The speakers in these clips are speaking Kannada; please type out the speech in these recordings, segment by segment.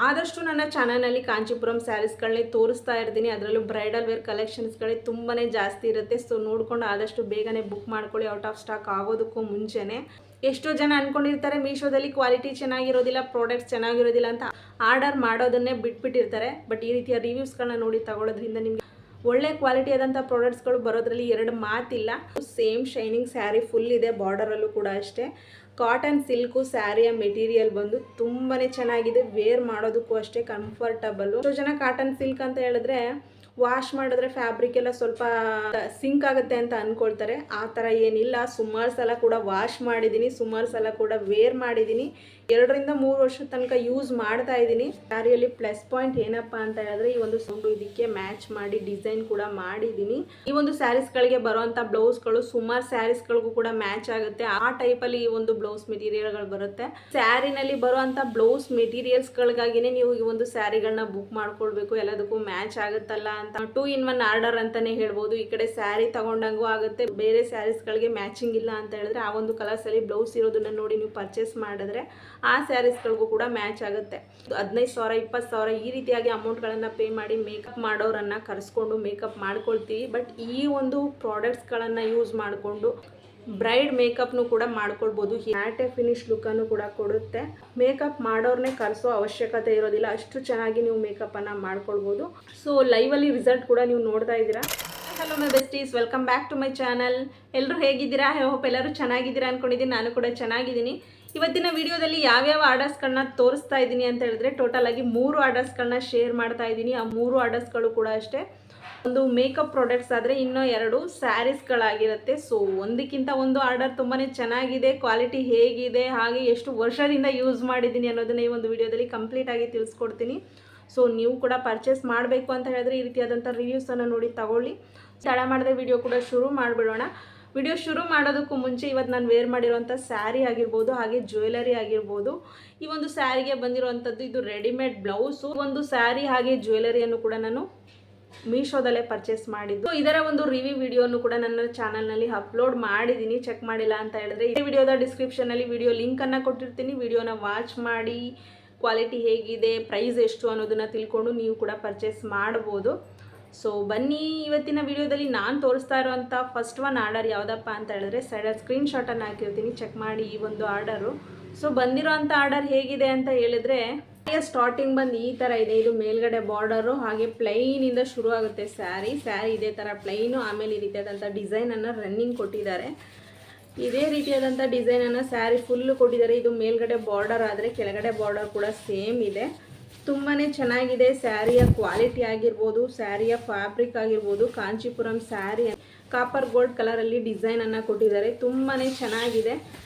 ಆದಷ್ಟು ನನ್ನ ಚಾನಲ್ನಲ್ಲಿ ಕಾಂಚೀಪುರಂ ಸ್ಯಾರೀಸ್ಗಳನ್ನೇ ತೋರಿಸ್ತಾ ಇರ್ತೀನಿ. ಅದರಲ್ಲೂ ಬ್ರೈಡಲ್ ವೇರ್ ಕಲೆಕ್ಷನ್ಸ್ಗಳೇ ತುಂಬಾ ಜಾಸ್ತಿ ಇರುತ್ತೆ. ಸೊ ನೋಡಿಕೊಂಡು ಆದಷ್ಟು ಬೇಗನೆ ಬುಕ್ ಮಾಡ್ಕೊಳ್ಳಿ, ಔಟ್ ಆಫ್ ಸ್ಟಾಕ್ ಆಗೋದಕ್ಕೂ ಮುಂಚೆನೇ. ಎಷ್ಟೋ ಜನ ಅಂದ್ಕೊಂಡಿರ್ತಾರೆ ಮೀಶೋದಲ್ಲಿ ಕ್ವಾಲಿಟಿ ಚೆನ್ನಾಗಿರೋದಿಲ್ಲ, ಪ್ರಾಡಕ್ಟ್ಸ್ ಚೆನ್ನಾಗಿರೋದಿಲ್ಲ ಅಂತ ಆರ್ಡರ್ ಮಾಡೋದನ್ನೇ ಬಿಟ್ಬಿಟ್ಟಿರ್ತಾರೆ. ಬಟ್ ಈ ರೀತಿಯ ರಿವ್ಯೂಸ್ಗಳನ್ನ ನೋಡಿ ತಗೊಳ್ಳೋದ್ರಿಂದ ನಿಮಗೆ ಒಳ್ಳೆ ಕ್ವಾಲಿಟಿ ಆದಂಥ ಪ್ರಾಡಕ್ಟ್ಸ್ಗಳು ಬರೋದ್ರಲ್ಲಿ ಎರಡು ಮಾತಿಲ್ಲ. ಸೇಮ್ ಶೈನಿಂಗ್ ಸ್ಯಾರಿ ಫುಲ್ ಇದೆ, ಬಾರ್ಡರಲ್ಲೂ ಕೂಡ ಅಷ್ಟೇ. ಕಾಟನ್ ಸಿಲ್ಕು ಸ್ಯಾರಿಯ ಮೆಟೀರಿಯಲ್ ಬಂದು ತುಂಬಾ ಚೆನ್ನಾಗಿದೆ, ವೇರ್ ಮಾಡೋದಕ್ಕೂ ಅಷ್ಟೇ ಕಂಫರ್ಟಬಲ್ಲು. ಎಷ್ಟೋ ಜನ ಕಾಟನ್ ಸಿಲ್ಕ್ ಅಂತ ಹೇಳಿದ್ರೆ ವಾಶ್ ಮಾಡಿದ್ರೆ ಫ್ಯಾಬ್ರಿಕ್ ಎಲ್ಲ ಸ್ವಲ್ಪ ಸಿಂಕ್ ಆಗುತ್ತೆ ಅಂತ ಅಂದ್ಕೊಳ್ತಾರೆ. ಆ ಥರ ಏನಿಲ್ಲ. ಸುಮಾರು ಸಲ ಕೂಡ ವಾಶ್ ಮಾಡಿದ್ದೀನಿ, ಸುಮಾರು ಸಲ ಕೂಡ ವೇರ್ ಮಾಡಿದ್ದೀನಿ. 2 ರಿಂದ 3 ವರ್ಷದ ತನಕ ಯೂಸ್ ಮಾಡ್ತಾ ಇದ್ದೀನಿ. ಸ್ಯಾರಿಯಲ್ಲಿ ಪ್ಲಸ್ ಪಾಯಿಂಟ್ ಏನಪ್ಪ ಅಂತ ಹೇಳಿದ್ರೆ ಈ ಒಂದು ಸೌಂಡು ಇದಕ್ಕೆ ಮ್ಯಾಚ್ ಮಾಡಿ ಡಿಸೈನ್ ಕೂಡ ಮಾಡಿದ್ದೀನಿ. ಈ ಒಂದು ಸ್ಯಾರೀಸ್ಗಳಿಗೆ ಬರುವಂಥ ಬ್ಲೌಸ್ಗಳು ಸುಮಾರು ಸ್ಯಾರೀಸ್ಗಳಿಗೂ ಕೂಡ ಮ್ಯಾಚ್ ಆಗುತ್ತೆ. ಆ ಟೈಪಲ್ಲಿ ಈ ಒಂದು ಬ್ಲೌಸ್ ಮೆಟೀರಿಯಲ್ಗಳು ಬರುತ್ತೆ. ಸ್ಯಾರಿನಲ್ಲಿ ಬರುವಂಥ ಬ್ಲೌಸ್ ಮೆಟೀರಿಯಲ್ಸ್ಗಳಿಗಾಗಿನೇ ನೀವು ಈ ಒಂದು ಸ್ಯಾರಿಗಳನ್ನ ಬುಕ್ ಮಾಡ್ಕೊಳ್ಬೇಕು. ಎಲ್ಲದಕ್ಕೂ ಮ್ಯಾಚ್ ಆಗುತ್ತಲ್ಲ ಅಂತ 2 in 1 ಆರ್ಡರ್ ಅಂತಾನೆ ಹೇಳ್ಬೋದು. ಈ ಕಡೆ ಸ್ಯಾರಿ ತಗೊಂಡಂಗೂ ಆಗುತ್ತೆ, ಬೇರೆ ಸ್ಯಾರೀಸ್ಗಳಿಗೆ ಮ್ಯಾಚಿಂಗ್ ಇಲ್ಲ ಅಂತ ಹೇಳಿದ್ರೆ ಆ ಒಂದು ಕಲರ್ಸಲ್ಲಿ ಬ್ಲೌಸ್ ಇರೋದನ್ನ ನೋಡಿ ನೀವು ಪರ್ಚೇಸ್ ಮಾಡಿದ್ರೆ ಆ ಸ್ಯಾರೀಸ್ಗಳಿಗೂ ಕೂಡ ಮ್ಯಾಚ್ ಆಗುತ್ತೆ. 15,000 20,000 ಈ ರೀತಿಯಾಗಿ ಅಮೌಂಟ್ಗಳನ್ನು ಪೇ ಮಾಡಿ ಮೇಕಪ್ ಮಾಡೋರನ್ನು ಕರೆಸ್ಕೊಂಡು ಮೇಕಪ್ ಮಾಡ್ಕೊಳ್ತೀವಿ. ಬಟ್ ಈ ಒಂದು ಪ್ರಾಡಕ್ಟ್ಸ್ಗಳನ್ನು ಯೂಸ್ ಮಾಡಿಕೊಂಡು ಬ್ರೈಡ್ ಮೇಕಪ್ನು ಕೂಡ ಮಾಡ್ಕೊಳ್ಬೋದು. ಮ್ಯಾಟೆ ಫಿನಿಶ್ ಲುಕ್ಕನ್ನು ಕೂಡ ಕೊಡುತ್ತೆ. ಮೇಕಪ್ ಮಾಡೋರ್ನೇ ಕರೆಸೋ ಅವಶ್ಯಕತೆ ಇರೋದಿಲ್ಲ, ಅಷ್ಟು ಚೆನ್ನಾಗಿ ನೀವು ಮೇಕಪ್ಪನ್ನು ಮಾಡ್ಕೊಳ್ಬೋದು. ಸೊ ಲೈವಲ್ಲಿ ರಿಸಲ್ಟ್ ಕೂಡ ನೀವು ನೋಡ್ತಾ ಇದ್ದೀರಾ. Hello my besties, welcome back to my channel. ಎಲ್ಲರೂ ಹೇಗಿದ್ದೀರಾ? ಐ ಹೋಪ್ ಎಲ್ಲರೂ ಚೆನ್ನಾಗಿದ್ದೀರಾ ಅಂದ್ಕೊಂಡಿದ್ದೀನಿ. ನಾನು ಕೂಡ ಚೆನ್ನಾಗಿದ್ದೀನಿ. ಇವತ್ತಿನ ವಿಡಿಯೋದಲ್ಲಿ ಯಾವ್ಯಾವ ಆರ್ಡರ್ಸ್ಗಳನ್ನ ತೋರಿಸ್ತಾ ಇದ್ದೀನಿ ಅಂತ ಹೇಳಿದ್ರೆ ಟೋಟಲ್ ಆಗಿ 3 ಆರ್ಡರ್ಸ್ಗಳನ್ನ ಶೇರ್ ಮಾಡ್ತಾ ಇದ್ದೀನಿ. ಆ 3 ಆರ್ಡರ್ಸ್ಗಳು ಕೂಡ ಅಷ್ಟೇ ಒಂದು ಮೇಕಪ್ ಪ್ರಾಡಕ್ಟ್ಸ್ ಆದರೆ ಇನ್ನೂ 2 ಸ್ಯಾರೀಸ್ಗಳಾಗಿರುತ್ತೆ. ಸೊ ಒಂದಕ್ಕಿಂತ ಒಂದು ಆರ್ಡರ್ ತುಂಬಾ ಚೆನ್ನಾಗಿದೆ, ಕ್ವಾಲಿಟಿ ಹೇಗಿದೆ, ಹಾಗೆ ಎಷ್ಟು ವರ್ಷದಿಂದ ಯೂಸ್ ಮಾಡಿದ್ದೀನಿ ಅನ್ನೋದನ್ನ ಈ ಒಂದು ವಿಡಿಯೋದಲ್ಲಿ ಕಂಪ್ಲೀಟಾಗಿ ತಿಳಿಸ್ಕೊಡ್ತೀನಿ. ಸೊ ನೀವು ಕೂಡ ಪರ್ಚೇಸ್ ಮಾಡಬೇಕು ಅಂತ ಹೇಳಿದ್ರೆ ಈ ರೀತಿಯಾದಂಥ ರಿವ್ಯೂಸನ್ನು ನೋಡಿ ತಗೊಳ್ಳಿ. ತಡ ಮಾಡದೆ ವಿಡಿಯೋ ಕೂಡ ಶುರು ಮಾಡಿಬಿಡೋಣ. ವಿಡಿಯೋ ಶುರು ಮಾಡೋದಕ್ಕೂ ಮುಂಚೆ ಇವತ್ತು ನಾನು ವೇರ್ ಮಾಡಿರೋಂಥ ಸ್ಯಾರಿ ಆಗಿರ್ಬೋದು, ಹಾಗೆ ಜ್ಯುವೆಲರಿ ಆಗಿರ್ಬೋದು. ಈ ಒಂದು ಸ್ಯಾರಿಗೆ ಬಂದಿರುವಂಥದ್ದು ಇದು ರೆಡಿಮೇಡ್ ಬ್ಲೌಸು. ಒಂದು ಸ್ಯಾರಿ ಹಾಗೆ ಜ್ಯುವೆಲರಿಯನ್ನು ಕೂಡ ನಾನು ಮೀಶೋದಲ್ಲೇ ಪರ್ಚೇಸ್ ಮಾಡಿದ್ದು. ಇದರ ಒಂದು ರಿವ್ಯೂ ವಿಡಿಯೋನು ಕೂಡ ನನ್ನ ಚಾನಲ್ನಲ್ಲಿ ಅಪ್ಲೋಡ್ ಮಾಡಿದ್ದೀನಿ. ಚೆಕ್ ಮಾಡಿಲ್ಲ ಅಂತ ಹೇಳಿದ್ರೆ ಈ ವಿಡಿಯೋದ ಡಿಸ್ಕ್ರಿಪ್ಷನಲ್ಲಿ ವಿಡಿಯೋ ಲಿಂಕನ್ನು ಕೊಟ್ಟಿರ್ತೀನಿ. ವಿಡಿಯೋನ ವಾಚ್ ಮಾಡಿ ಕ್ವಾಲಿಟಿ ಹೇಗಿದೆ, ಪ್ರೈಸ್ ಎಷ್ಟು ಅನ್ನೋದನ್ನು ತಿಳ್ಕೊಂಡು ನೀವು ಕೂಡ ಪರ್ಚೇಸ್ ಮಾಡ್ಬೋದು. ಸೊ ಬನ್ನಿ, ಇವತ್ತಿನ ವಿಡಿಯೋದಲ್ಲಿ ನಾನು ತೋರಿಸ್ತಾ ಇರೋವಂಥ ಫಸ್ಟ್ ಒನ್ ಆರ್ಡರ್ ಯಾವುದಪ್ಪ ಅಂತ ಹೇಳಿದ್ರೆ ಸೈಡಲ್ಲಿ ಸ್ಕ್ರೀನ್ಶಾಟನ್ನು ಹಾಕಿರ್ತೀನಿ, ಚೆಕ್ ಮಾಡಿ ಈ ಒಂದು ಆರ್ಡರು. ಸೊ ಬಂದಿರೋವಂಥ ಆರ್ಡರ್ ಹೇಗಿದೆ ಅಂತ ಹೇಳಿದ್ರೆ ಸ್ಟಾರ್ಟಿಂಗ್ ಬಂದು ಈ ಥರ ಇದೆ. ಇದು ಮೇಲ್ಗಡೆ ಬಾರ್ಡರು, ಹಾಗೆ ಪ್ಲೈನಿಂದ ಶುರು ಆಗುತ್ತೆ ಸ್ಯಾರಿ ಇದೇ ಥರ ಪ್ಲೈನು. ಆಮೇಲೆ ಈ ರೀತಿಯಾದಂಥ ಡಿಸೈನನ್ನು ರನ್ನಿಂಗ್ ಕೊಟ್ಟಿದ್ದಾರೆ. ಇದೇ ರೀತಿಯಾದಂಥ ಡಿಸೈನನ್ನು ಸ್ಯಾರಿ ಫುಲ್ಲು ಕೊಟ್ಟಿದ್ದಾರೆ. ಇದು ಮೇಲ್ಗಡೆ ಬಾರ್ಡರ್ ಆದರೆ ಕೆಳಗಡೆ ಬಾರ್ಡರ್ ಕೂಡ ಸೇಮ್ ಇದೆ. ತುಂಬಾ ಚೆನ್ನಾಗಿದೆ. ಸ್ಯಾರಿಯ ಕ್ವಾಲಿಟಿ ಆಗಿರ್ಬೋದು, ಸ್ಯಾರಿಯ ಫ್ಯಾಬ್ರಿಕ್ ಆಗಿರ್ಬೋದು, ಕಾಂಚೀಪುರಂ ಸ್ಯಾರಿ ಕಾಪರ್ ಗೋಲ್ಡ್ ಕಲರಲ್ಲಿ ಡಿಸೈನನ್ನು ಕೊಟ್ಟಿದ್ದಾರೆ. ತುಂಬಾ ಚೆನ್ನಾಗಿದೆ.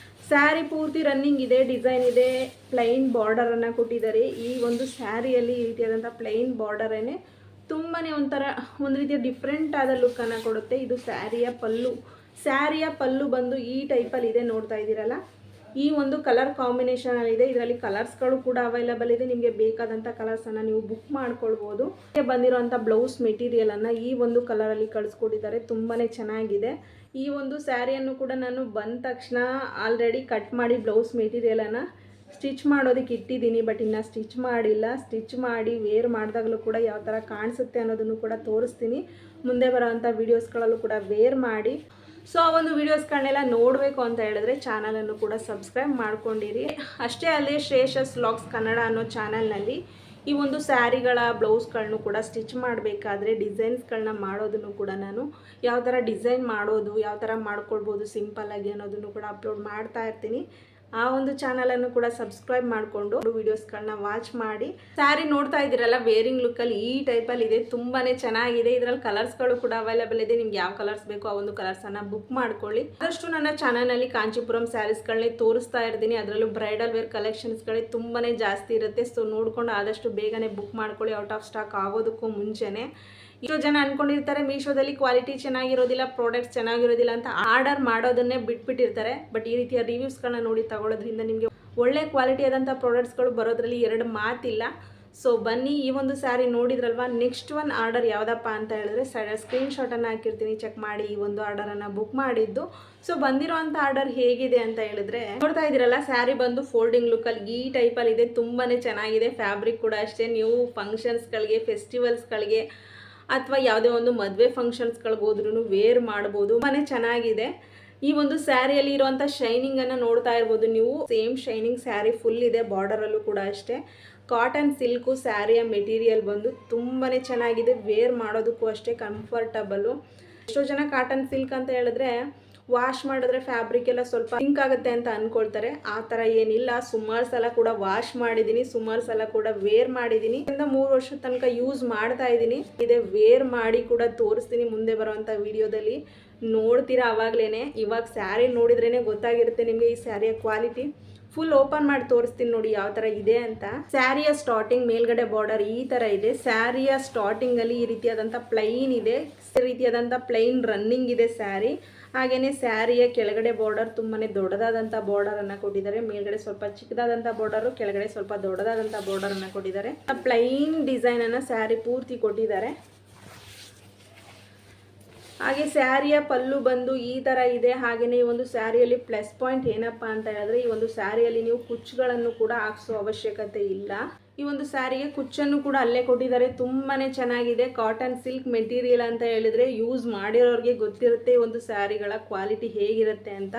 ಸ್ಯಾರಿ ಪೂರ್ತಿ ರನ್ನಿಂಗ್ ಇದೆ, ಡಿಸೈನ್ ಇದೆ, ಪ್ಲೈನ್ ಬಾರ್ಡರನ್ನು ಕೊಟ್ಟಿದ್ದಾರೆ. ಈ ಒಂದು ಸ್ಯಾರಿಯಲ್ಲಿ ಈ ರೀತಿಯಾದಂಥ ಪ್ಲೈನ್ ಬಾರ್ಡರೇ ತುಂಬಾ ಒಂದು ರೀತಿಯ ಡಿಫ್ರೆಂಟ್ ಆದ ಲುಕ್ಕನ್ನು ಕೊಡುತ್ತೆ. ಇದು ಸ್ಯಾರಿಯ ಪಲ್ಲು ಬಂದು ಈ ಟೈಪಲ್ಲಿ ಇದೆ, ನೋಡ್ತಾ ಇದ್ದೀರಲ್ಲ. ಈ ಒಂದು ಕಲರ್ ಕಾಂಬಿನೇಷನಲ್ಲಿದೆ. ಇದರಲ್ಲಿ ಕಲರ್ಸ್ಗಳು ಕೂಡ ಅವೈಲಬಲ್ ಇದೆ. ನಿಮಗೆ ಬೇಕಾದಂಥ ಕಲರ್ಸನ್ನು ನೀವು ಬುಕ್ ಮಾಡ್ಕೊಳ್ಬೋದು. ಬಂದಿರೋಂಥ ಬ್ಲೌಸ್ ಮೆಟೀರಿಯಲನ್ನು ಈ ಒಂದು ಕಲರಲ್ಲಿ ಕಳಿಸ್ಕೊಟ್ಟಿದ್ದಾರೆ. ತುಂಬಾ ಚೆನ್ನಾಗಿದೆ. ಈ ಒಂದು ಸ್ಯಾರಿಯನ್ನು ಕೂಡ ನಾನು ಬಂದ ತಕ್ಷಣ ಆಲ್ರೆಡಿ ಕಟ್ ಮಾಡಿ ಬ್ಲೌಸ್ ಮೆಟೀರಿಯಲನ್ನು ಸ್ಟಿಚ್ ಮಾಡೋದಕ್ಕೆ ಇಟ್ಟಿದ್ದೀನಿ. ಬಟ್ ಇನ್ನು ಸ್ಟಿಚ್ ಮಾಡಿಲ್ಲ. ಸ್ಟಿಚ್ ಮಾಡಿ ವೇರ್ ಮಾಡಿದಾಗಲೂ ಕೂಡ ಯಾವ ಥರ ಕಾಣಿಸುತ್ತೆ ಅನ್ನೋದನ್ನು ಕೂಡ ತೋರಿಸ್ತೀನಿ. ಮುಂದೆ ಬರೋವಂಥ ವೀಡಿಯೋಸ್ಗಳಲ್ಲೂ ಕೂಡ ವೇರ್ ಮಾಡಿ. ಸೊ ಆ ಒಂದು ವೀಡಿಯೋಸ್ಗಳನ್ನೆಲ್ಲ ನೋಡಬೇಕು ಅಂತ ಹೇಳಿದ್ರೆ ಚಾನಲನ್ನು ಕೂಡ ಸಬ್ಸ್ಕ್ರೈಬ್ ಮಾಡ್ಕೊಂಡಿರಿ. ಅಷ್ಟೇ ಅಲ್ಲದೆ ಶ್ರೇಯಸ್ ವ್ಲಾಗ್ಸ್ ಕನ್ನಡ ಅನ್ನೋ ಚಾನಲ್ನಲ್ಲಿ ಈ ಒಂದು ಸ್ಯಾರಿಗಳ ಬ್ಲೌಸ್ಗಳನ್ನೂ ಕೂಡ ಸ್ಟಿಚ್ ಮಾಡಬೇಕಾದ್ರೆ ಡಿಸೈನ್ಸ್ಗಳನ್ನ ಮಾಡೋದನ್ನು ಕೂಡ ನಾನು ಯಾವ ಥರ ಡಿಸೈನ್ ಮಾಡೋದು, ಯಾವ ಥರ ಮಾಡ್ಕೊಳ್ಬೋದು ಸಿಂಪಲ್ಲಾಗಿ ಅನ್ನೋದನ್ನು ಕೂಡ ಅಪ್ಲೋಡ್ ಮಾಡ್ತಾ ಇರ್ತೀನಿ. ಆ ಒಂದು ಚಾನಲನ್ನು ಕೂಡ ಸಬ್ಸ್ಕ್ರೈಬ್ ಮಾಡಿಕೊಂಡು ವೀಡಿಯೋಸ್ಗಳನ್ನ ವಾಚ್ ಮಾಡಿ. ಸ್ಯಾರಿ ನೋಡ್ತಾ ಇದ್ದೀರಲ್ಲ, ವೇರಿಂಗ್ ಲುಕ್ಕಲ್ಲಿ ಈ ಟೈಪಲ್ಲಿ ಇದೆ. ತುಂಬಾ ಚೆನ್ನಾಗಿದೆ. ಇದರಲ್ಲಿ ಕಲರ್ಸ್ಗಳು ಕೂಡ ಅವೈಲೇಬಲ್ ಇದೆ. ನಿಮ್ಗೆ ಯಾವ ಕಲರ್ಸ್ ಬೇಕೋ ಆ ಒಂದು ಕಲರ್ಸನ್ನು ಬುಕ್ ಮಾಡ್ಕೊಳ್ಳಿ. ಆದಷ್ಟು ನನ್ನ ಚಾನಲ್ನಲ್ಲಿ ಕಾಂಚೀಪುರಂ ಸ್ಯಾರೀಸ್ಗಳನ್ನೇ ತೋರಿಸ್ತಾ ಇರ್ತೀನಿ. ಅದರಲ್ಲೂ ಬ್ರೈಡಲ್ ವೇರ್ ಕಲೆಕ್ಷನ್ಸ್ಗಳೇ ತುಂಬಾ ಜಾಸ್ತಿ ಇರುತ್ತೆ. ಸೊ ನೋಡಿಕೊಂಡು ಆದಷ್ಟು ಬೇಗನೆ ಬುಕ್ ಮಾಡ್ಕೊಳ್ಳಿ, ಔಟ್ ಆಫ್ ಸ್ಟಾಕ್ ಆಗೋದಕ್ಕೂ ಮುಂಚೆನೇ. ಎಷ್ಟೋ ಜನ ಅಂದ್ಕೊಂಡಿರ್ತಾರೆ ಮೀಶೋದಲ್ಲಿ ಕ್ವಾಲಿಟಿ ಚೆನ್ನಾಗಿರೋದಿಲ್ಲ, ಪ್ರಾಡಕ್ಟ್ಸ್ ಚೆನ್ನಾಗಿರೋದಿಲ್ಲ ಅಂತ ಆರ್ಡರ್ ಮಾಡೋದನ್ನೇ ಬಿಟ್ಬಿಟ್ಟಿರ್ತಾರೆ. ಬಟ್ ಈ ರೀತಿಯ ರಿವ್ಯೂಸ್ಗಳನ್ನ ನೋಡಿ ತಗೊಳ್ಳೋದ್ರಿಂದ ನಿಮಗೆ ಒಳ್ಳೆ ಕ್ವಾಲಿಟಿ ಆದಂಥ ಪ್ರಾಡಕ್ಟ್ಸ್ಗಳು ಬರೋದ್ರಲ್ಲಿ ಎರಡು ಮಾತಿಲ್ಲ. ಸೊ ಬನ್ನಿ, ಈ ಒಂದು ಸ್ಯಾರಿ ನೋಡಿದ್ರಲ್ವಾ. ನೆಕ್ಸ್ಟ್ ಒಂದು ಆರ್ಡರ್ ಯಾವುದಪ್ಪ ಅಂತ ಹೇಳಿದ್ರೆ ಸ್ಕ್ರೀನ್ಶಾಟನ್ನು ಹಾಕಿರ್ತೀನಿ, ಚೆಕ್ ಮಾಡಿ. ಈ ಒಂದು ಆರ್ಡರನ್ನು ಬುಕ್ ಮಾಡಿದ್ದು. ಸೊ ಬಂದಿರೋಂಥ ಆರ್ಡರ್ ಹೇಗಿದೆ ಅಂತ ಹೇಳಿದ್ರೆ ನೋಡ್ತಾ ಇದ್ದೀರಲ್ಲ, ಸ್ಯಾರಿ ಬಂದು ಫೋಲ್ಡಿಂಗ್ ಲುಕ್ಕಲ್ಲಿ ಈ ಟೈಪಲ್ಲಿ ಇದೆ. ತುಂಬಾ ಚೆನ್ನಾಗಿದೆ. ಫ್ಯಾಬ್ರಿಕ್ ಕೂಡ ಅಷ್ಟೇ, ನೀವು ಫಂಕ್ಷನ್ಸ್ಗಳಿಗೆ, ಫೆಸ್ಟಿವಲ್ಸ್ಗಳಿಗೆ ಅಥವಾ ಯಾವುದೇ ಒಂದು ಮದುವೆ ಫಂಕ್ಷನ್ಸ್ಗಳಿಗೆ ಹೋದ್ರೂ ವೇರ್ ಮಾಡ್ಬೋದು. ತುಂಬಾ ಚೆನ್ನಾಗಿದೆ. ಈ ಒಂದು ಸ್ಯಾರಿಯಲ್ಲಿ ಇರುವಂಥ ಶೈನಿಂಗನ್ನು ನೋಡ್ತಾ ಇರ್ಬೋದು ನೀವು. ಸೇಮ್ ಶೈನಿಂಗ್ ಸ್ಯಾರಿ ಫುಲ್ ಇದೆ. ಬಾರ್ಡರಲ್ಲೂ ಕೂಡ ಅಷ್ಟೇ ಕಾಟನ್ ಸಿಲ್ಕು ಸ್ಯಾರಿಯ ಮೆಟೀರಿಯಲ್ ಬಂದು ತುಂಬಾ ಚೆನ್ನಾಗಿದೆ. ವೇರ್ ಮಾಡೋದಕ್ಕೂ ಅಷ್ಟೇ ಕಂಫರ್ಟಬಲು. ಎಷ್ಟೋ ಜನ ಕಾಟನ್ ಸಿಲ್ಕ್ ಅಂತ ಹೇಳಿದ್ರೆ ವಾಶ್ ಮಾಡಿದ್ರೆ ಫ್ಯಾಬ್ರಿಕ್ ಎಲ್ಲ ಸ್ವಲ್ಪ ಸಿಂಕ್ ಆಗುತ್ತೆ ಅಂತ ಅಂದ್ಕೊಳ್ತಾರೆ. ಆ ಥರ ಏನಿಲ್ಲ. ಸುಮಾರು ಸಲ ಕೂಡ ವಾಶ್ ಮಾಡಿದ್ದೀನಿ, ಸುಮಾರು ಸಲ ಕೂಡ ವೇರ್ ಮಾಡಿದ್ದೀನಿ. 3 ವರ್ಷದ ತನಕ ಯೂಸ್ ಮಾಡ್ತಾ ಇದ್ದೀನಿ. ಇದೆ ವೇರ್ ಮಾಡಿ ಕೂಡ ತೋರಿಸ್ತೀನಿ ಮುಂದೆ ಬರುವಂಥ ವಿಡಿಯೋದಲ್ಲಿ. ನೋಡ್ತೀರಾ ಅವಾಗಲೇ. ಇವಾಗ ಸ್ಯಾರಿ ನೋಡಿದ್ರೇ ಗೊತ್ತಾಗಿರುತ್ತೆ ನಿಮಗೆ ಈ ಸ್ಯಾರಿಯ ಕ್ವಾಲಿಟಿ. ಫುಲ್ ಓಪನ್ ಮಾಡಿ ತೋರಿಸ್ತೀನಿ ನೋಡಿ ಯಾವ ಥರ ಇದೆ ಅಂತ. ಸ್ಯಾರಿಯ ಸ್ಟಾರ್ಟಿಂಗ್ ಮೇಲ್ಗಡೆ ಬಾರ್ಡರ್ ಈ ಥರ ಇದೆ. ಸ್ಯಾರಿಯ ಸ್ಟಾರ್ಟಿಂಗಲ್ಲಿ ಈ ರೀತಿಯಾದಂಥ ಪ್ಲೈನ್ ಇದೆ. ಈ ರೀತಿಯಾದಂಥ ಪ್ಲೈನ್ ರನ್ನಿಂಗ್ ಇದೆ ಸ್ಯಾರಿ. ಹಾಗೆಯೇ ಸ್ಯಾರಿಯ ಕೆಳಗಡೆ ಬಾರ್ಡರ್ ತುಂಬಾ ದೊಡ್ಡದಾದಂಥ ಬಾರ್ಡರನ್ನು ಕೊಟ್ಟಿದ್ದಾರೆ. ಮೇಲ್ಗಡೆ ಸ್ವಲ್ಪ ಚಿಕ್ಕದಾದಂಥ ಬಾರ್ಡರು, ಕೆಳಗಡೆ ಸ್ವಲ್ಪ ದೊಡ್ಡದಾದಂಥ ಬಾರ್ಡರನ್ನು ಕೊಟ್ಟಿದ್ದಾರೆ. ಪ್ಲೈನ್ ಡಿಸೈನನ್ನು ಸ್ಯಾರಿ ಪೂರ್ತಿ ಕೊಟ್ಟಿದ್ದಾರೆ. ಹಾಗೆ ಸ್ಯಾರಿಯ ಪಲ್ಲು ಬಂದು ಈ ಥರ ಇದೆ. ಹಾಗೆಯೇ ಈ ಒಂದು ಸ್ಯಾರಿಯಲ್ಲಿ ಪ್ಲಸ್ ಪಾಯಿಂಟ್ ಏನಪ್ಪ ಅಂತ ಹೇಳಿದ್ರೆ, ಈ ಒಂದು ಸ್ಯಾರಿಯಲ್ಲಿ ನೀವು ಕುಚ್ಚುಗಳನ್ನು ಕೂಡ ಹಾಕ್ಸೋ ಅವಶ್ಯಕತೆ ಇಲ್ಲ. ಈ ಒಂದು ಸ್ಯಾರಿಗೆ ಕುಚ್ಚನ್ನು ಕೂಡ ಅಲ್ಲೇ ಕೊಟ್ಟಿದ್ದಾರೆ. ತುಂಬಾ ಚೆನ್ನಾಗಿದೆ. ಕಾಟನ್ ಸಿಲ್ಕ್ ಮೆಟೀರಿಯಲ್ ಅಂತ ಹೇಳಿದ್ರೆ ಯೂಸ್ ಮಾಡಿರೋರಿಗೆ ಗೊತ್ತಿರುತ್ತೆ ಈ ಒಂದು ಸ್ಯಾರಿಗಳ ಕ್ವಾಲಿಟಿ ಹೇಗಿರುತ್ತೆ ಅಂತ.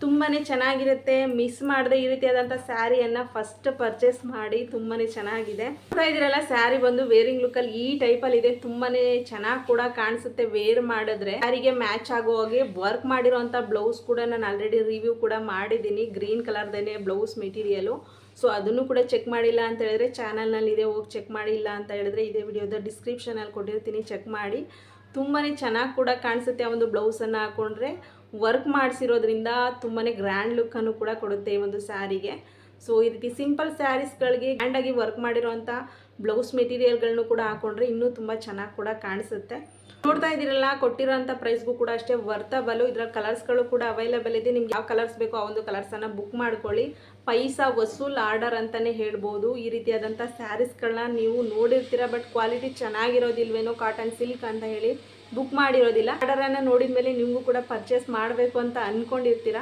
ತುಂಬಾ ಚೆನ್ನಾಗಿರುತ್ತೆ. ಮಿಸ್ ಮಾಡದೆ ಈ ರೀತಿಯಾದಂಥ ಸ್ಯಾರಿಯನ್ನು ಫಸ್ಟ್ ಪರ್ಚೇಸ್ ಮಾಡಿ. ತುಂಬಾ ಚೆನ್ನಾಗಿದೆ. ನೋಡ್ತಾ ಇದ್ದೀರಲ್ಲ, ಸ್ಯಾರಿ ಬಂದು ವೇರಿಂಗ್ ಲುಕ್ಕಲ್ಲಿ ಈ ಟೈಪಲ್ಲಿ ಇದೆ. ತುಂಬಾ ಚೆನ್ನಾಗಿ ಕೂಡ ಕಾಣಿಸುತ್ತೆ ವೇರ್ ಮಾಡಿದ್ರೆ. ಸ್ಯಾರಿಗೆ ಮ್ಯಾಚ್ ಆಗೋ ಹಾಗೆ ವರ್ಕ್ ಮಾಡಿರೋಂಥ ಬ್ಲೌಸ್ ಕೂಡ ನಾನು ಆಲ್ರೆಡಿ ರಿವ್ಯೂ ಕೂಡ ಮಾಡಿದ್ದೀನಿ. ಗ್ರೀನ್ ಕಲರ್ದೇನೆ ಬ್ಲೌಸ್ ಮೆಟೀರಿಯಲು. ಸೊ ಅದನ್ನು ಕೂಡ ಚೆಕ್ ಮಾಡಿಲ್ಲ ಅಂತ ಹೇಳಿದ್ರೆ ಚಾನಲ್ನಲ್ಲಿದೆ, ಹೋಗಿ ಚೆಕ್ ಮಾಡಿಲ್ಲ ಅಂತ ಹೇಳಿದ್ರೆ ಇದೇ ವಿಡಿಯೋದ ಡಿಸ್ಕ್ರಿಪ್ಷನಲ್ಲಿ ಕೊಟ್ಟಿರ್ತೀನಿ, ಚೆಕ್ ಮಾಡಿ. ತುಂಬಾ ಚೆನ್ನಾಗಿ ಕೂಡ ಕಾಣಿಸುತ್ತೆ. ಆ ಒಂದು ಬ್ಲೌಸನ್ನು ಹಾಕ್ಕೊಂಡ್ರೆ ವರ್ಕ್ ಮಾಡಿಸಿರೋದ್ರಿಂದ ತುಂಬಾ ಗ್ರ್ಯಾಂಡ್ ಲುಕ್ಕನ್ನು ಕೂಡ ಕೊಡುತ್ತೆ ಈ ಒಂದು ಸ್ಯಾರಿಗೆ. ಸೊ ಈ ರೀತಿ ಸಿಂಪಲ್ ಸ್ಯಾರೀಸ್ಗಳಿಗೆ ಗ್ರ್ಯಾಂಡಾಗಿ ವರ್ಕ್ ಮಾಡಿರೋಂಥ ಬ್ಲೌಸ್ ಮೆಟೀರಿಯಲ್ಗಳನ್ನು ಕೂಡ ಹಾಕ್ಕೊಂಡ್ರೆ ಇನ್ನೂ ತುಂಬ ಚೆನ್ನಾಗಿ ಕೂಡ ಕಾಣಿಸುತ್ತೆ. ನೋಡ್ತಾ ಇದ್ದೀರಲ್ಲ, ಕೊಟ್ಟಿರೋಂಥ ಪ್ರೈಸ್ಗೂ ಕೂಡ ಅಷ್ಟೇ ವರ್ತಬಲು. ಇದರ ಕಲರ್ಸ್ಗಳು ಕೂಡ ಅವೈಲೇಬಲ್ ಇದೆ. ನಿಮ್ಗೆ ಯಾವ ಕಲರ್ಸ್ ಬೇಕೋ ಆ ಒಂದು ಕಲರ್ಸನ್ನು ಬುಕ್ ಮಾಡ್ಕೊಳ್ಳಿ. ಪೈಸಾ ವಸೂಲ್ ಆರ್ಡರ್ ಅಂತಲೇ ಹೇಳ್ಬೋದು. ಈ ರೀತಿಯಾದಂಥ ಸ್ಯಾರೀಸ್ಗಳನ್ನ ನೀವು ನೋಡಿರ್ತೀರ, ಬಟ್ ಕ್ವಾಲಿಟಿ ಚೆನ್ನಾಗಿರೋದಿಲ್ವೇನೋ ಕಾಟನ್ ಸಿಲ್ಕ್ ಅಂತ ಹೇಳಿ ಬುಕ್ ಮಾಡಿರೋದಿಲ್ಲ. ಆರ್ಡರನ್ನು ನೋಡಿದ ಮೇಲೆ ನಿಮಗೂ ಕೂಡ ಪರ್ಚೇಸ್ ಮಾಡಬೇಕು ಅಂತ ಅಂದ್ಕೊಂಡಿರ್ತೀರ.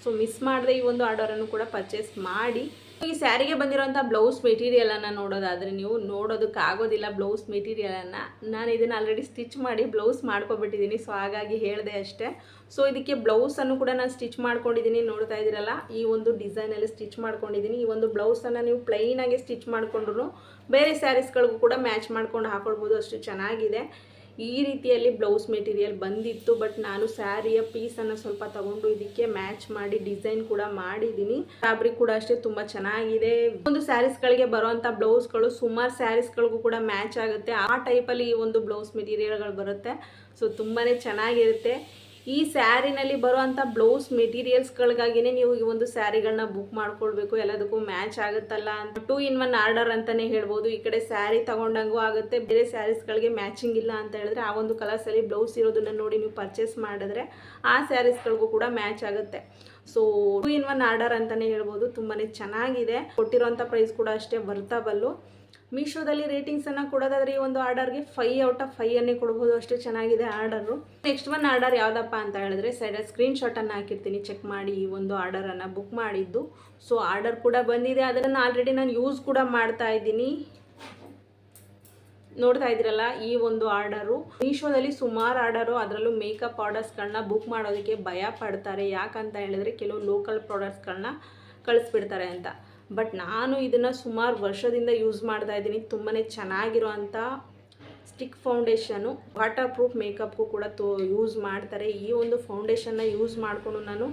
ಸೊ ಮಿಸ್ ಮಾಡದೆ ಈ ಒಂದು ಆರ್ಡರನ್ನು ಕೂಡ ಪರ್ಚೇಸ್ ಮಾಡಿ. ಈ ಸ್ಯಾರಿಗೆ ಬಂದಿರೋಂಥ ಬ್ಲೌಸ್ ಮೆಟೀರಿಯಲನ್ನು ನೋಡೋದಾದರೆ ನೀವು ನೋಡೋದಕ್ಕಾಗೋದಿಲ್ಲ. ಬ್ಲೌಸ್ ಮೆಟೀರಿಯಲನ್ನು ನಾನು ಇದನ್ನು ಆಲ್ರೆಡಿ ಸ್ಟಿಚ್ ಮಾಡಿ ಬ್ಲೌಸ್ ಮಾಡ್ಕೊಬಿಟ್ಟಿದ್ದೀನಿ. ಸೊ ಹಾಗಾಗಿ ಹೇಳಿದೆ ಅಷ್ಟೇ. ಸೊ ಇದಕ್ಕೆ ಬ್ಲೌಸನ್ನು ಕೂಡ ನಾನು ಸ್ಟಿಚ್ ಮಾಡ್ಕೊಂಡಿದ್ದೀನಿ. ನೋಡ್ತಾ ಇದ್ದೀರಲ್ಲ, ಈ ಒಂದು ಡಿಸೈನಲ್ಲಿ ಸ್ಟಿಚ್ ಮಾಡ್ಕೊಂಡಿದ್ದೀನಿ. ಈ ಒಂದು ಬ್ಲೌಸನ್ನು ನೀವು ಪ್ಲೈನಾಗಿ ಸ್ಟಿಚ್ ಮಾಡಿಕೊಂಡ್ರು ಬೇರೆ ಸ್ಯಾರೀಸ್ಗಳಿಗೂ ಕೂಡ ಮ್ಯಾಚ್ ಮಾಡ್ಕೊಂಡು ಹಾಕೊಳ್ಬೋದು. ಅಷ್ಟು ಚೆನ್ನಾಗಿದೆ. ಈ ರೀತಿಯಲ್ಲಿ ಬ್ಲೌಸ್ ಮೆಟೀರಿಯಲ್ ಬಂದಿತ್ತು, ಬಟ್ ನಾನು ಸ್ಯಾರಿಯ ಪೀಸನ್ನು ಸ್ವಲ್ಪ ತಗೊಂಡು ಇದಕ್ಕೆ ಮ್ಯಾಚ್ ಮಾಡಿ ಡಿಸೈನ್ ಕೂಡ ಮಾಡಿದ್ದೀನಿ. ಫ್ಯಾಬ್ರಿಕ್ ಕೂಡ ಅಷ್ಟೇ ತುಂಬ ಚೆನ್ನಾಗಿದೆ. ಒಂದು ಸ್ಯಾರೀಸ್ಗಳಿಗೆ ಬರುವಂಥ ಬ್ಲೌಸ್ಗಳು ಸುಮಾರು ಸ್ಯಾರೀಸ್ಗಳಿಗೂ ಕೂಡ ಮ್ಯಾಚ್ ಆಗುತ್ತೆ. ಆ ಟೈಪಲ್ಲಿ ಈ ಒಂದು ಬ್ಲೌಸ್ ಮೆಟೀರಿಯಲ್ಗಳು ಬರುತ್ತೆ. ಸೊ ತುಂಬಾ ಚೆನ್ನಾಗಿರುತ್ತೆ. ಈ ಸ್ಯಾರಿನಲ್ಲಿ ಬರುವಂಥ ಬ್ಲೌಸ್ ಮೆಟೀರಿಯಲ್ಸ್ಗಳಿಗಾಗಿಯೇ ನೀವು ಈ ಒಂದು ಸ್ಯಾರಿಗಳನ್ನ ಬುಕ್ ಮಾಡ್ಕೊಳ್ಬೇಕು. ಎಲ್ಲದಕ್ಕೂ ಮ್ಯಾಚ್ ಆಗುತ್ತಲ್ಲ ಅಂತ 2 in 1 ಆರ್ಡರ್ ಅಂತಲೇ ಹೇಳ್ಬೋದು. ಈ ಕಡೆ ಸ್ಯಾರಿ ತಗೊಂಡಂಗೂ ಆಗುತ್ತೆ. ಬೇರೆ ಸ್ಯಾರೀಸ್ಗಳಿಗೆ ಮ್ಯಾಚಿಂಗ್ ಇಲ್ಲ ಅಂತ ಹೇಳಿದ್ರೆ ಆ ಒಂದು ಕಲರ್ಸಲ್ಲಿ ಬ್ಲೌಸ್ ಇರೋದನ್ನು ನೋಡಿ ನೀವು ಪರ್ಚೇಸ್ ಮಾಡಿದ್ರೆ ಆ ಸ್ಯಾರೀಸ್ಗಳಿಗೂ ಕೂಡ ಮ್ಯಾಚ್ ಆಗುತ್ತೆ. ಸೊ 2 in 1 ಆರ್ಡರ್ ಅಂತಲೇ ಹೇಳ್ಬೋದು. ತುಂಬಾ ಚೆನ್ನಾಗಿದೆ. ಕೊಟ್ಟಿರೋಂಥ ಪ್ರೈಸ್ ಕೂಡ ಅಷ್ಟೇ ವರ್ತಬಲ್ಲು. ಮೀಶೋದಲ್ಲಿ ರೇಟಿಂಗ್ಸನ್ನು ಕೊಡೋದಾದರೆ ಈ ಒಂದು ಆರ್ಡರ್ಗೆ 5 out of 5 ಅನ್ನೇ ಕೊಡ್ಬೋದು. ಅಷ್ಟೇ ಚೆನ್ನಾಗಿದೆ ಆರ್ಡರು. ನೆಕ್ಸ್ಟ್ ಒಂದು ಆರ್ಡರ್ ಯಾವುದಪ್ಪ ಅಂತ ಹೇಳಿದ್ರೆ ಸೈಡಲ್ಲಿ ಸ್ಕ್ರೀನ್ಶಾಟನ್ನು ಹಾಕಿರ್ತೀನಿ, ಚೆಕ್ ಮಾಡಿ. ಈ ಒಂದು ಆರ್ಡರನ್ನು ಬುಕ್ ಮಾಡಿದ್ದು. ಸೊ ಆರ್ಡರ್ ಕೂಡ ಬಂದಿದೆ. ಅದನ್ನು ಆಲ್ರೆಡಿ ನಾನು ಯೂಸ್ ಕೂಡ ಮಾಡ್ತಾ ಇದ್ದೀನಿ. ನೋಡ್ತಾ ಇದ್ದೀರಲ್ಲ, ಈ ಒಂದು ಆರ್ಡರು ಮೀಶೋದಲ್ಲಿ ಸುಮಾರು ಆರ್ಡರು, ಅದರಲ್ಲೂ ಮೇಕಪ್ ಆರ್ಡರ್ಸ್ಗಳನ್ನ ಬುಕ್ ಮಾಡೋದಕ್ಕೆ ಭಯ ಪಡ್ತಾರೆ. ಯಾಕಂತ ಹೇಳಿದ್ರೆ ಕೆಲವು ಲೋಕಲ್ ಪ್ರಾಡಕ್ಟ್ಸ್ಗಳನ್ನ ಕಳಿಸ್ಬಿಡ್ತಾರೆ ಅಂತ. ಬಟ್ ನಾನು ಇದನ್ನು ಸುಮಾರು ವರ್ಷದಿಂದ ಯೂಸ್ ಮಾಡ್ತಾ ಇದ್ದೀನಿ. ತುಂಬಾ ಚೆನ್ನಾಗಿರುವಂಥ ಸ್ಟಿಕ್ ಫೌಂಡೇಶನು, ವಾಟರ್ ಪ್ರೂಫ್ ಮೇಕಪ್ಗೂ ಕೂಡ ಯೂಸ್ ಮಾಡ್ತಾರೆ. ಈ ಒಂದು ಫೌಂಡೇಶನ್ನ ಯೂಸ್ ಮಾಡಿಕೊಂಡು ನಾನು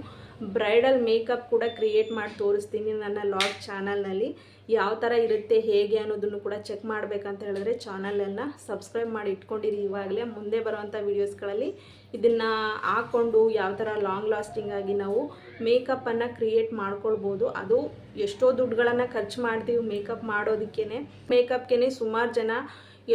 ಬ್ರೈಡಲ್ ಮೇಕಪ್ ಕೂಡ ಕ್ರಿಯೇಟ್ ಮಾಡಿ ತೋರಿಸ್ತೀನಿ ನನ್ನ ಲಾಗ್ ಚಾನಲ್ನಲ್ಲಿ. ಯಾವ ಥರ ಇರುತ್ತೆ ಹೇಗೆ ಅನ್ನೋದನ್ನು ಕೂಡ ಚೆಕ್ ಮಾಡಬೇಕಂತ ಹೇಳಿದ್ರೆ ಚಾನಲನ್ನು ಸಬ್ಸ್ಕ್ರೈಬ್ ಮಾಡಿ ಇಟ್ಕೊಂಡಿರಿ ಇವಾಗಲೇ. ಮುಂದೆ ಬರುವಂಥ ವೀಡಿಯೋಸ್ಗಳಲ್ಲಿ ಇದನ್ನು ಹಾಕ್ಕೊಂಡು ಯಾವ ಥರ ಲಾಂಗ್ ಲಾಸ್ಟಿಂಗ್ ಆಗಿ ನಾವು ಮೇಕಪ್ಪನ್ನು ಕ್ರಿಯೇಟ್ ಮಾಡ್ಕೊಳ್ಬೋದು. ಅದು ಎಷ್ಟೋ ದುಡ್ಡುಗಳನ್ನು ಖರ್ಚು ಮಾಡ್ತೀವಿ ಮೇಕಪ್ ಮಾಡೋದಕ್ಕೇ. ಮೇಕಪ್ಗೆ ಸುಮಾರು ಜನ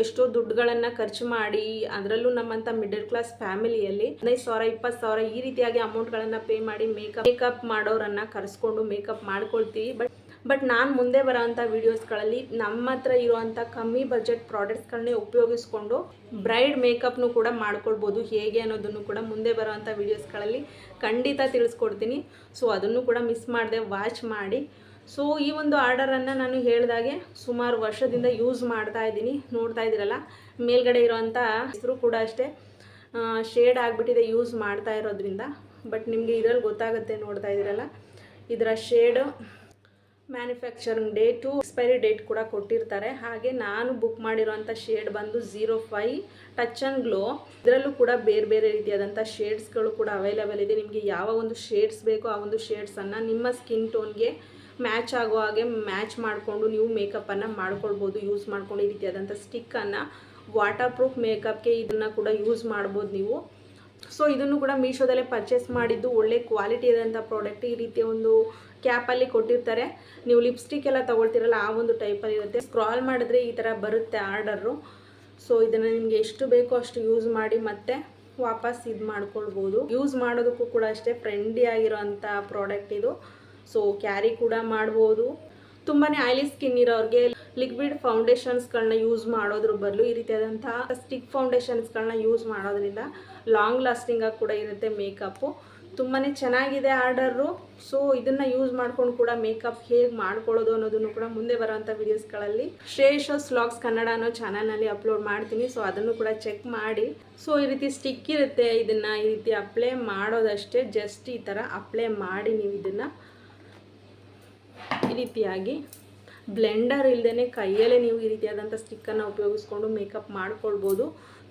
ಎಷ್ಟೋ ದುಡ್ಡುಗಳನ್ನು ಖರ್ಚು ಮಾಡಿ, ಅದರಲ್ಲೂ ನಮ್ಮಂಥ ಮಿಡಲ್ ಕ್ಲಾಸ್ ಫ್ಯಾಮಿಲಿಯಲ್ಲಿ 15,000 20,000 ಈ ರೀತಿಯಾಗಿ ಅಮೌಂಟ್ಗಳನ್ನು ಪೇ ಮಾಡಿ ಮೇಕಪ್ ಮಾಡೋರನ್ನು ಕರೆಸ್ಕೊಂಡು ಮೇಕಪ್ ಮಾಡ್ಕೊಳ್ತೀವಿ. ಬಟ್ ಬಟ್ ನಾನು ಮುಂದೆ ಬರೋವಂಥ ವೀಡಿಯೋಸ್ಗಳಲ್ಲಿ ನಮ್ಮ ಹತ್ರ ಇರುವಂಥ ಕಮ್ಮಿ ಬಜೆಟ್ ಪ್ರಾಡಕ್ಟ್ಸ್ಗಳನ್ನೇ ಉಪಯೋಗಿಸ್ಕೊಂಡು ಬ್ರೈಡ್ ಮೇಕಪ್ನು ಕೂಡ ಮಾಡ್ಕೊಳ್ಬೋದು ಹೇಗೆ ಅನ್ನೋದನ್ನು ಕೂಡ ಮುಂದೆ ಬರೋವಂಥ ವೀಡಿಯೋಸ್ಗಳಲ್ಲಿ ಖಂಡಿತ ತಿಳಿಸ್ಕೊಡ್ತೀನಿ. ಸೊ ಅದನ್ನು ಕೂಡ ಮಿಸ್ ಮಾಡದೆ ವಾಚ್ ಮಾಡಿ. ಸೊ ಈ ಒಂದು ಆರ್ಡರನ್ನು ನಾನು ಹೇಳಿದಾಗೆ ಸುಮಾರು ವರ್ಷದಿಂದ ಯೂಸ್ ಮಾಡ್ತಾ ಇದ್ದೀನಿ. ನೋಡ್ತಾ ಇದ್ದೀರಲ್ಲ, ಮೇಲ್ಗಡೆ ಇರೋವಂಥ ಹೆಸರು ಕೂಡ ಅಷ್ಟೇ ಶೇಡ್ ಆಗಿಬಿಟ್ಟಿದೆ ಯೂಸ್ ಮಾಡ್ತಾ ಇರೋದ್ರಿಂದ. ಬಟ್ ನಿಮಗೆ ಇದರಲ್ಲಿ ಗೊತ್ತಾಗುತ್ತೆ, ನೋಡ್ತಾ ಇದ್ದೀರಲ್ಲ, ಇದರ shade manufacturing date expiry date ಕೂಡ ಕೊಟ್ಟಿರ್ತಾರೆ. ಹಾಗೆ ನಾನು ಬುಕ್ ಮಾಡಿರೋಂಥ ಶೇಡ್ ಬಂದು 05 ಟಚ್ ಆ್ಯಂಡ್ ಗ್ಲೋ. ಇದರಲ್ಲೂ ಕೂಡ ಬೇರೆ ಬೇರೆ ರೀತಿಯಾದಂಥ ಶೇಡ್ಸ್ಗಳು ಕೂಡ ಅವೈಲೇಬಲ್ ಇದೆ. ನಿಮಗೆ ಯಾವ ಒಂದು ಶೇಡ್ಸ್ ಬೇಕೋ ಆ ಒಂದು ಶೇಡ್ಸನ್ನು ನಿಮ್ಮ ಸ್ಕಿನ್ ಟೋನ್ಗೆ ಮ್ಯಾಚ್ ಆಗೋ ಹಾಗೆ ಮ್ಯಾಚ್ ಮಾಡಿಕೊಂಡು ನೀವು ಮೇಕಪ್ಪನ್ನು ಮಾಡ್ಕೊಳ್ಬೋದು. ಯೂಸ್ ಮಾಡ್ಕೊಂಡು ಈ ರೀತಿಯಾದಂಥ ಸ್ಟಿಕ್ಕನ್ನು ವಾಟರ್ ಪ್ರೂಫ್ ಮೇಕಪ್ಗೆ ಇದನ್ನು ಕೂಡ ಯೂಸ್ ಮಾಡ್ಬೋದು ನೀವು. ಸೊ ಇದನ್ನು ಕೂಡ ಮೀಶೋದಲ್ಲೇ ಪರ್ಚೇಸ್ ಮಾಡಿದ್ದು ಒಳ್ಳೆ ಕ್ವಾಲಿಟಿ ಇರೋಂಥ ಪ್ರಾಡಕ್ಟ್. ಈ ರೀತಿಯ ಒಂದು ಕ್ಯಾಪಲ್ಲಿ ಕೊಟ್ಟಿರ್ತಾರೆ. ನೀವು ಲಿಪ್ಸ್ಟಿಕ್ ಎಲ್ಲ ತೊಗೊಳ್ತಿರಲ್ಲ ಆ ಒಂದು ಟೈಪಲ್ಲಿ ಇರುತ್ತೆ. ಸ್ಕ್ರಾಲ್ ಮಾಡಿದ್ರೆ ಈ ಥರ ಬರುತ್ತೆ ಆರ್ಡರು. ಸೊ ಇದನ್ನು ನಿಮಗೆ ಎಷ್ಟು ಬೇಕೋ ಅಷ್ಟು ಯೂಸ್ ಮಾಡಿ ಮತ್ತೆ ವಾಪಸ್ ಇದು ಮಾಡ್ಕೊಳ್ಬೋದು. ಯೂಸ್ ಮಾಡೋದಕ್ಕೂ ಕೂಡ ಅಷ್ಟೇ ಫ್ರೆಂಡ್ಲಿ ಆಗಿರೋಂಥ ಪ್ರಾಡಕ್ಟ್ ಇದು. ಸೊ ಕ್ಯಾರಿ ಕೂಡ ಮಾಡ್ಬೋದು. ತುಂಬಾ ಆಯಿಲಿ ಸ್ಕಿನ್ ಇರೋರಿಗೆ ಲಿಕ್ವಿಡ್ ಫೌಂಡೇಶನ್ಸ್ಗಳನ್ನ ಯೂಸ್ ಮಾಡೋದ್ರ ಬದಲು ಈ ರೀತಿಯಾದಂಥ ಸ್ಟಿಕ್ ಫೌಂಡೇಶನ್ಸ್ಗಳನ್ನ ಯೂಸ್ ಮಾಡೋದ್ರಿಂದ ಲಾಂಗ್ ಲಾಸ್ಟಿಂಗಾಗಿ ಕೂಡ ಇರುತ್ತೆ ಮೇಕಪ್ಪು. ತುಂಬಾ ಚೆನ್ನಾಗಿದೆ ಆರ್ಡರು. ಸೊ ಇದನ್ನು ಯೂಸ್ ಮಾಡ್ಕೊಂಡು ಕೂಡ ಮೇಕಪ್ ಹೇಗೆ ಮಾಡ್ಕೊಳ್ಳೋದು ಅನ್ನೋದನ್ನು ಕೂಡ ಮುಂದೆ ಬರೋವಂಥ ವೀಡಿಯೋಸ್ಗಳಲ್ಲಿ ಶ್ರೇಯಸ್ ವ್ಲಾಗ್ಸ್ ಕನ್ನಡ ಅನ್ನೋ ಚಾನಲ್ನಲ್ಲಿ ಅಪ್ಲೋಡ್ ಮಾಡ್ತೀನಿ. ಸೊ ಅದನ್ನು ಕೂಡ ಚೆಕ್ ಮಾಡಿ. ಸೊ ಈ ರೀತಿ ಸ್ಟಿಕ್ ಇರುತ್ತೆ, ಇದನ್ನು ಈ ರೀತಿ ಅಪ್ಲೈ ಮಾಡೋದಷ್ಟೇ. ಜಸ್ಟ್ ಈ ಥರ ಅಪ್ಲೈ ಮಾಡಿ ನೀವು ಇದನ್ನು ಈ ರೀತಿಯಾಗಿ ಬ್ಲೆಂಡರ್ ಇಲ್ಲದೇ ಕೈಯಲ್ಲೇ ನೀವು ಈ ರೀತಿಯಾದಂಥ ಸ್ಟಿಕ್ಕನ್ನು ಉಪಯೋಗಿಸ್ಕೊಂಡು ಮೇಕಪ್ ಮಾಡ್ಕೊಳ್ಬೋದು.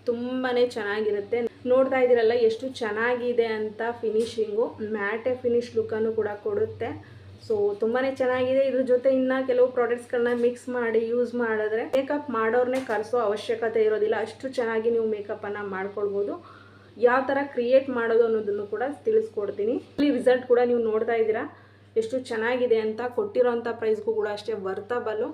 ತುಂಬಾ ಚೆನ್ನಾಗಿರುತ್ತೆ. ನೋಡ್ತಾ ಇದ್ದೀರಲ್ಲ ಎಷ್ಟು ಚೆನ್ನಾಗಿದೆ ಅಂತ. ಫಿನಿಶಿಂಗು ಮ್ಯಾಟೆ ಫಿನಿಶ್ ಲುಕ್ಕನ್ನು ಕೂಡ ಕೊಡುತ್ತೆ. ಸೊ ತುಂಬಾ ಚೆನ್ನಾಗಿದೆ. ಇದ್ರ ಜೊತೆ ಇನ್ನು ಕೆಲವು ಪ್ರಾಡಕ್ಟ್ಸ್ಗಳನ್ನ ಮಿಕ್ಸ್ ಮಾಡಿ ಯೂಸ್ ಮಾಡಿದ್ರೆ ಮೇಕಪ್ ಮಾಡೋರನ್ನೇ ಕರೆಸೋ ಅವಶ್ಯಕತೆ ಇರೋದಿಲ್ಲ. ಅಷ್ಟು ಚೆನ್ನಾಗಿ ನೀವು ಮೇಕಪ್ಪನ್ನು ಮಾಡ್ಕೊಳ್ಬೋದು. ಯಾವ ಥರ ಕ್ರಿಯೇಟ್ ಮಾಡೋದು ಅನ್ನೋದನ್ನು ಕೂಡ ತಿಳಿಸ್ಕೊಡ್ತೀನಿ. ಇಲ್ಲಿ ರಿಸಲ್ಟ್ ಕೂಡ ನೀವು ನೋಡ್ತಾ ಇದ್ದೀರಾ ಎಷ್ಟು ಚೆನ್ನಾಗಿದೆ ಅಂತ. ಕೊಟ್ಟಿರೋಂಥ ಪ್ರೈಸ್ಗೂ ಕೂಡ ಅಷ್ಟೇ ವರ್ತಬಲು.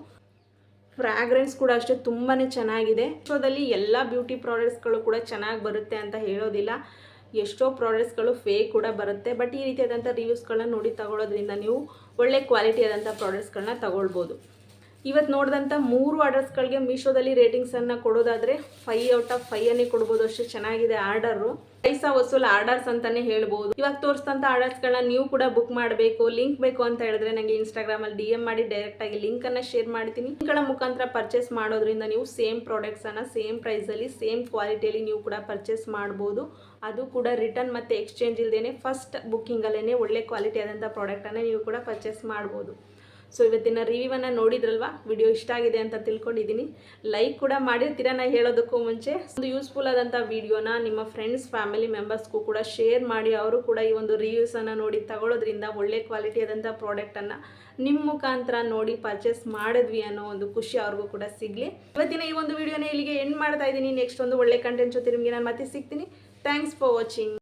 ಫ್ರ್ಯಾಗ್ರೆನ್ಸ್ ಕೂಡ ಅಷ್ಟೇ ತುಂಬಾ ಚೆನ್ನಾಗಿದೆ. ಮೀಶೋದಲ್ಲಿ ಎಲ್ಲ ಬ್ಯೂಟಿ ಪ್ರಾಡಕ್ಟ್ಸ್ಗಳು ಕೂಡ ಚೆನ್ನಾಗಿ ಬರುತ್ತೆ ಅಂತ ಹೇಳೋದಿಲ್ಲ. ಎಷ್ಟೋ ಪ್ರಾಡಕ್ಟ್ಸ್ಗಳು ಫೇಕ್ ಕೂಡ ಬರುತ್ತೆ. ಬಟ್ ಈ ರೀತಿಯಾದಂಥ ರಿವ್ಯೂಸ್ಗಳನ್ನ ನೋಡಿ ತಗೊಳ್ಳೋದ್ರಿಂದ ನೀವು ಒಳ್ಳೆ ಕ್ವಾಲಿಟಿ ಆದಂಥ ಪ್ರಾಡಕ್ಟ್ಸ್ಗಳನ್ನ ತಗೊಳ್ಬೋದು. ಇವತ್ತು ನೋಡಿದಂಥ 3 ಆರ್ಡರ್ಸ್ಗಳಿಗೆ ಮೀಶೋದಲ್ಲಿ ರೇಟಿಂಗ್ಸನ್ನು ಕೊಡೋದಾದರೆ 5 ಔಟ್ ಆಫ್ 5 ಅನ್ನೇ ಕೊಡ್ಬೋದು. ಅಷ್ಟು ಚೆನ್ನಾಗಿದೆ ಆರ್ಡರು. ಪೈಸಾ ವಸೂಲ್ ಆರ್ಡರ್ಸ್ ಅಂತಲೇ ಹೇಳ್ಬೋದು. ಇವಾಗ ತೋರಿಸಿದಂಥ ಆರ್ಡರ್ಸ್ಗಳನ್ನ ನೀವು ಕೂಡ ಬುಕ್ ಮಾಡಬೇಕು, ಲಿಂಕ್ ಬೇಕು ಅಂತ ಹೇಳಿದ್ರೆ ನನಗೆ ಇನ್ಸ್ಟಾಗ್ರಾಮಲ್ಲಿ DM ಮಾಡಿ ಡೈರೆಕ್ಟಾಗಿ ಲಿಂಕನ್ನು ಶೇರ್ ಮಾಡ್ತೀನಿ. ಲಿಂಕ್ಗಳ ಮುಖಾಂತರ ಪರ್ಚೇಸ್ ಮಾಡೋದ್ರಿಂದ ನೀವು ಸೇಮ್ ಪ್ರಾಡಕ್ಟ್ಸನ್ನು ಸೇಮ್ ಪ್ರೈಸಲ್ಲಿ ಸೇಮ್ ಕ್ವಾಲಿಟಿಯಲ್ಲಿ ನೀವು ಕೂಡ ಪರ್ಚೇಸ್ ಮಾಡ್ಬೋದು. ಅದು ಕೂಡ ರಿಟರ್ನ್ ಮತ್ತು ಎಕ್ಸ್ಚೇಂಜ್ ಇಲ್ಲದೇ ಫಸ್ಟ್ ಬುಕ್ಕಿಂಗಲ್ಲೇ ಒಳ್ಳೆ ಕ್ವಾಲಿಟಿ ಆದಂಥ ಪ್ರಾಡಕ್ಟನ್ನು ನೀವು ಕೂಡ ಪರ್ಚೇಸ್ ಮಾಡ್ಬೋದು. ಸೊ ಇವತ್ತಿನ ರಿವ್ಯೂವನ್ನು ನೋಡಿದ್ರಲ್ವಾ, ವಿಡಿಯೋ ಇಷ್ಟ ಆಗಿದೆ ಅಂತ ತಿಳ್ಕೊಂಡಿದ್ದೀನಿ. ಲೈಕ್ ಕೂಡ ಮಾಡಿರ್ತೀರ ನಾನು ಹೇಳೋದಕ್ಕೂ ಮುಂಚೆ. ಒಂದು ಯೂಸ್ಫುಲ್ ಆದಂಥ ವಿಡಿಯೋನ ನಿಮ್ಮ ಫ್ರೆಂಡ್ಸ್ ಫ್ಯಾಮಿಲಿ ಮೆಂಬರ್ಸ್ಗೂ ಕೂಡ ಶೇರ್ ಮಾಡಿ. ಅವರು ಕೂಡ ಈ ಒಂದು ರಿವ್ಯೂಸನ್ನು ನೋಡಿ ತಗೊಳ್ಳೋದ್ರಿಂದ ಒಳ್ಳೆ ಕ್ವಾಲಿಟಿ ಆದಂಥ ಪ್ರಾಡಕ್ಟನ್ನು ನಿಮ್ಮ ಮುಖಾಂತರ ನೋಡಿ ಪರ್ಚೇಸ್ ಮಾಡಿದ್ವಿ ಅನ್ನೋ ಒಂದು ಖುಷಿ ಅವ್ರಿಗೂ ಕೂಡ ಸಿಗಲಿ. ಇವತ್ತಿನ ಈ ಒಂದು ವಿಡಿಯೋನ ಇಲ್ಲಿಗೆ ಎಂಡ್ ಮಾಡ್ತಾ ಇದ್ದೀನಿ. ನೆಕ್ಸ್ಟ್ ಒಂದು ಒಳ್ಳೆ ಕಂಟೆಂಟ್ ಜೊತೆ ನಿಮಗೆ ನಾನು ಮತ್ತೆ ಸಿಗ್ತೀನಿ. Thanks for watching.